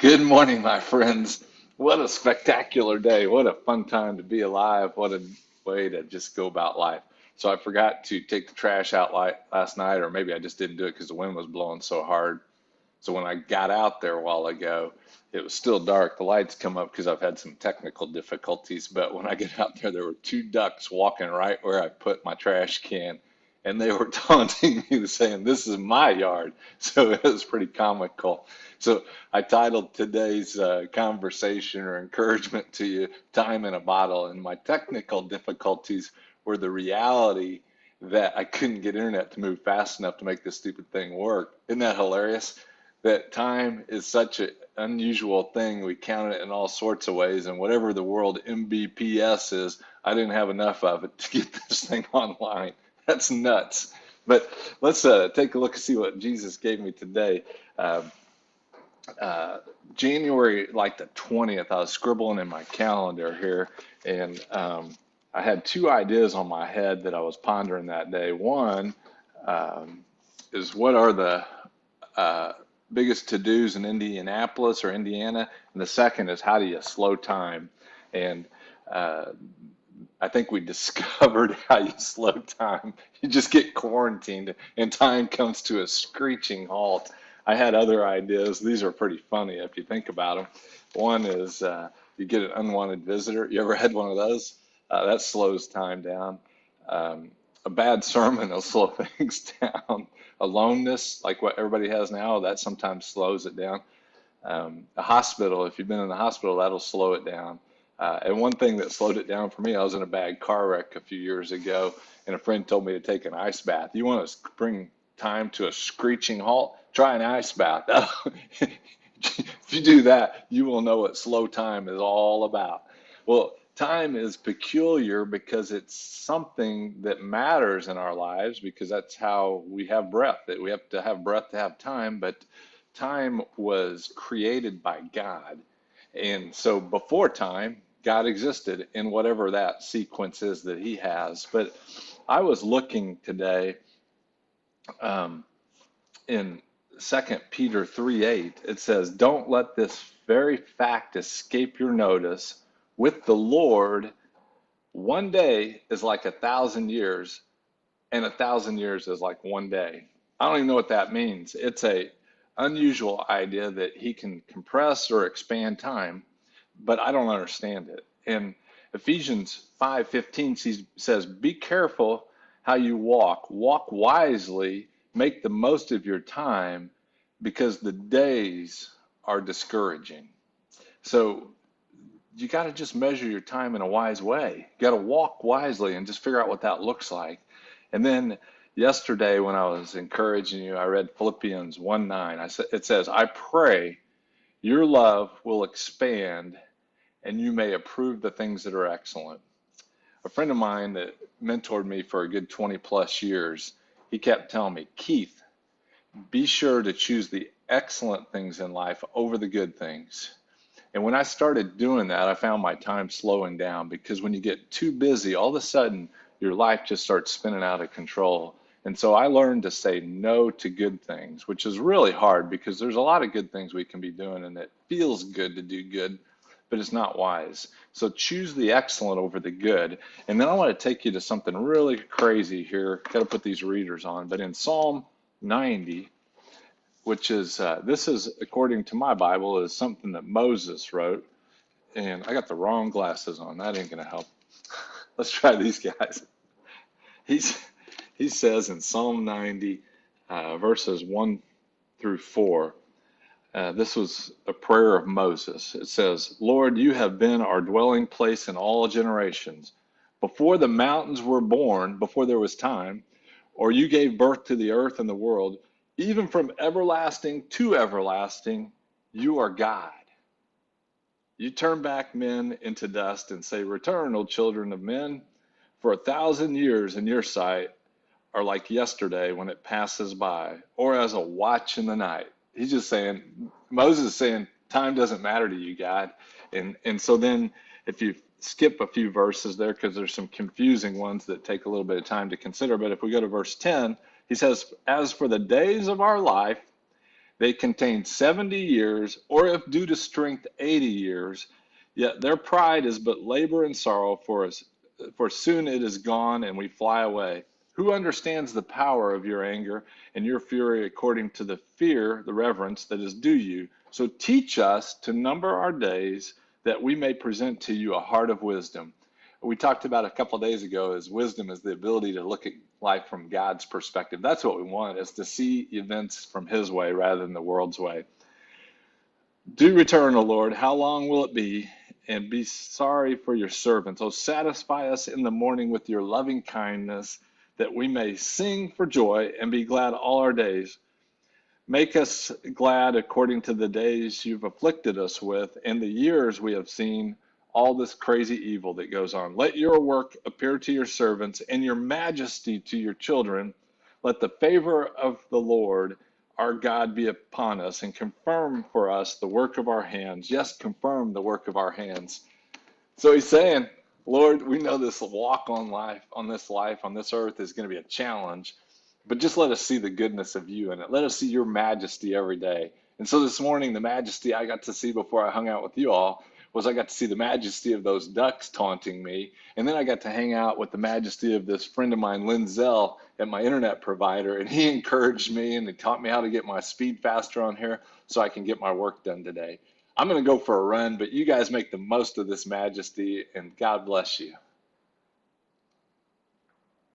Good morning, my friends. What a spectacular day. What a fun time to be alive. What a way to just go about life. So I forgot to take the trash out last night, or maybe I just didn't do it because the wind was blowing so hard. So when I got out there a while ago, it was still dark. The lights come up because I've had some technical difficulties. But when I get out there, there were two ducks walking right where I put my trash can, and they were taunting me, saying, "This is my yard." So it was pretty comical. So I titled today's conversation or encouragement to you, Time in a Bottle. And my technical difficulties were the reality that I couldn't get internet to move fast enough to make this stupid thing work. Isn't that hilarious? That time is such an unusual thing. We count it in all sorts of ways, and whatever the world MBPS is, I didn't have enough of it to get this thing online. That's nuts. But let's take a look and see what Jesus gave me today. Uh, uh, January, like the 20th, I was scribbling in my calendar here, and I had two ideas on my head that I was pondering that day. One is what are the uh, biggest to-dos in Indianapolis or Indiana, and the second is how do you slow time? And uh, I think we discovered how you slow time. You just get quarantined and time comes to a screeching halt. I had other ideas. These are pretty funny if you think about them. One is you get an unwanted visitor. You ever had one of those? That slows time down. Um, a bad sermon will slow things down. Aloneness, like what everybody has now, that sometimes slows it down. A hospital, if you've been in the hospital, that'll slow it down. And one thing that slowed it down for me, I was in a bad car wreck a few years ago, and a friend told me to take an ice bath. You want to bring time to a screeching halt? Try an ice bath. If you do that, you will know what slow time is all about. Well, time is peculiar because it's something that matters in our lives because that's how we have breath. That we have to have breath to have time, but time was created by God. And so before time, God existed in whatever that sequence is that he has. But I was looking today um, in 2 Peter 3:8. It says, "Don't let this very fact escape your notice. With the Lord, one day is like 1,000 years, and 1,000 years is like one day." I don't even know what that means. It's a unusual idea that he can compress or expand time, but I don't understand it. In Ephesians 5:15, he says, "Be careful how you walk. Walk wisely. Make the most of your time, because the days are discouraging." So you got to just measure your time in a wise way. You got to walk wisely and just figure out what that looks like. And then yesterday, when I was encouraging you, I read Philippians 1:9. It says, "I pray your love will expand and you may approve the things that are excellent." A friend of mine that mentored me for a good 20 plus years, he kept telling me, "Keith, be sure to choose the excellent things in life over the good things." And when I started doing that, I found my time slowing down because when you get too busy, all of a sudden your life just starts spinning out of control. And so I learned to say no to good things, which is really hard because there's a lot of good things we can be doing and it feels good to do good, but it's not wise. So choose the excellent over the good. And then I want to take you to something really crazy here. Got to put these readers on. But in Psalm 90, which is this is according to my Bible is something that Moses wrote, and I got the wrong glasses on. That ain't gonna help. Let's try these guys. He's he says in Psalm 90, verses 1 through 4. This was a prayer of Moses. It says, "Lord, you have been our dwelling place in all generations. Before the mountains were born, before there was time, or you gave birth to the earth and the world, even from everlasting to everlasting, you are God. You turn back men into dust and say, 'Return, O children of men, for 1,000 years in your sight are like yesterday when it passes by, or as a watch in the night.'" He's just saying, Moses is saying, time doesn't matter to you, God. And so then if you skip a few verses there, because there's some confusing ones that take a little bit of time to consider, but if we go to verse 10, he says, "As for the days of our life, They contain 70 years, or if due to strength, 80 years. Yet their pride is but labor and sorrow for us, for soon it is gone and we fly away. Who understands the power of your anger and your fury according to the fear, the reverence that is due you? So teach us to number our days that we may present to you a heart of wisdom. We talked about a couple of days ago is wisdom is the ability to look at life from God's perspective. That's what we want, is to see events from his way rather than the world's way. Do return, O Lord. How long will it be? And be sorry for your servants. Oh, satisfy us in the morning with your loving kindness, that we may sing for joy and be glad all our days. Make us glad according to the days you've afflicted us with, and the years we have seen all this crazy evil that goes on. Let your work appear to your servants, and your majesty to your children. Let the favor of the Lord our God be upon us, and confirm for us the work of our hands. Yes, confirm the work of our hands. So he's saying, Lord, we know this walk on life, on this earth is going to be a challenge, but just let us see the goodness of you in it. Let us see your majesty every day. And so this morning, the majesty I got to see before I hung out with you all was I got to see the majesty of those ducks taunting me. And then I got to hang out with the majesty of this friend of mine, Lynn Zell, at my internet provider. And he encouraged me and he taught me how to get my speed faster on here so I can get my work done today. I'm going to go for a run, but you guys make the most of this majesty, and God bless you.